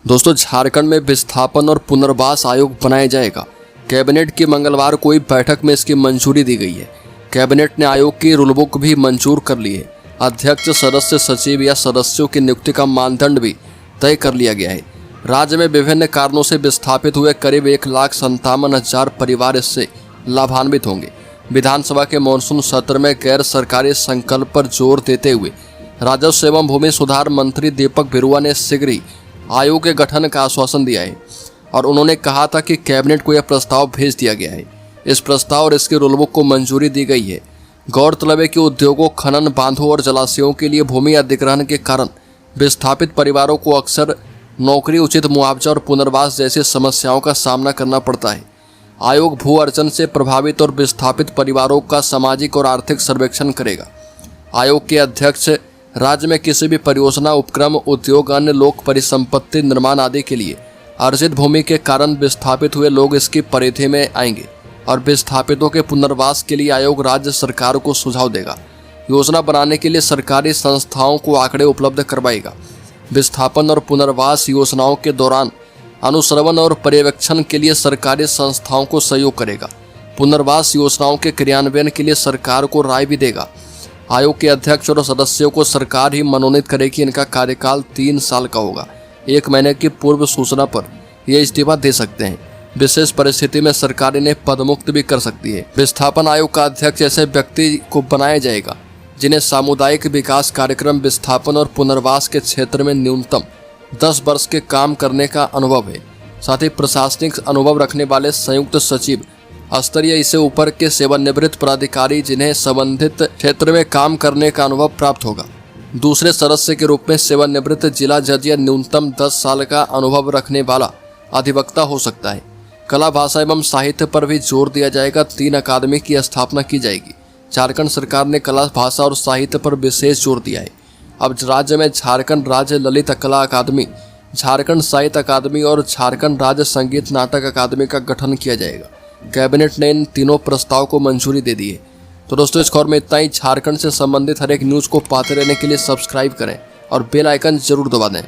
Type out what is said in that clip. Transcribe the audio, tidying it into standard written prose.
दोस्तों, झारखंड में विस्थापन और पुनर्वास आयोग बनाया जाएगा। कैबिनेट की मंगलवार को हुई बैठक में इसकी मंजूरी दी गई है। कैबिनेट ने आयोग की रूल बुक भी मंजूर कर ली है। अध्यक्ष, सदस्य, सचिव या सदस्यों की नियुक्ति का मानदंड भी तय कर लिया गया है। राज्य में विभिन्न कारणों से विस्थापित हुए करीब 1,57,000 परिवार इससे लाभान्वित होंगे। विधानसभा के मानसून सत्र में गैर सरकारी संकल्प पर जोर देते हुए राजस्व एवं भूमि सुधार मंत्री दीपक बिरुआ ने शीघ्र ही आयोग के गठन का आश्वासन दिया है और उन्होंने कहा था कि कैबिनेट को यह प्रस्ताव भेज दिया गया है। इस प्रस्ताव और इसके रूल बुक को मंजूरी दी गई है। गौरतलब है कि उद्योगों, खनन, बांधों और जलाशयों के लिए भूमि अधिग्रहण के कारण विस्थापित परिवारों को अक्सर नौकरी, उचित मुआवजा और पुनर्वास जैसी समस्याओं का सामना करना पड़ता है। आयोग भू अर्जन से प्रभावित और विस्थापित परिवारों का सामाजिक और आर्थिक सर्वेक्षण करेगा। आयोग के अध्यक्ष राज्य में किसी भी परियोजना, उपक्रम, उद्योग, अन्य लोक परिसंपत्ति निर्माण आदि के लिए अर्जित भूमि के कारण विस्थापित हुए लोग इसकी परिधि में आएंगे और विस्थापितों के पुनर्वास के लिए आयोग राज्य सरकार को सुझाव देगा। योजना बनाने के लिए सरकारी संस्थाओं को आंकड़े उपलब्ध करवाएगा। विस्थापन और पुनर्वास योजनाओं के दौरान अनुश्रवण और पर्यवेक्षण के लिए सरकारी संस्थाओं को सहयोग करेगा। पुनर्वास योजनाओं के क्रियान्वयन के लिए सरकार को राय भी देगा। आयोग के अध्यक्ष और सदस्यों को सरकार ही मनोनीत करेगी। इनका कार्यकाल 3 साल का होगा। 1 महीने की पूर्व सूचना पर ये इस्तीफा दे सकते हैं। विशेष परिस्थिति में सरकार इन्हें पदमुक्त भी कर सकती है। विस्थापन आयोग का अध्यक्ष ऐसे व्यक्ति को बनाया जाएगा जिन्हें सामुदायिक विकास कार्यक्रम, विस्थापन और पुनर्वास के क्षेत्र में न्यूनतम 10 वर्ष के काम करने का अनुभव है। साथ ही प्रशासनिक अनुभव रखने वाले संयुक्त सचिव स्तरीय इससे ऊपर के सेवानिवृत्त पदाधिकारी जिन्हें संबंधित क्षेत्र में काम करने का अनुभव प्राप्त होगा। दूसरे सदस्य के रूप में सेवानिवृत्त जिला जज या न्यूनतम 10 साल का अनुभव रखने वाला अधिवक्ता हो सकता है। कला, भाषा एवं साहित्य पर भी जोर दिया जाएगा। 3 अकादमी की स्थापना की जाएगी। झारखंड सरकार ने कला, भाषा और साहित्य पर विशेष जोर दिया है। अब राज्य में झारखंड राज्य ललित कला अकादमी, झारखंड साहित्य अकादमी और झारखंड राज्य संगीत नाटक अकादमी का गठन किया जाएगा। कैबिनेट ने इन तीनों प्रस्ताव को मंजूरी दे दी है। तो दोस्तों, इस खबर में इतना ही। झारखंड से संबंधित हर एक न्यूज़ को पाते रहने के लिए सब्सक्राइब करें और बेल आइकन जरूर दबा दें।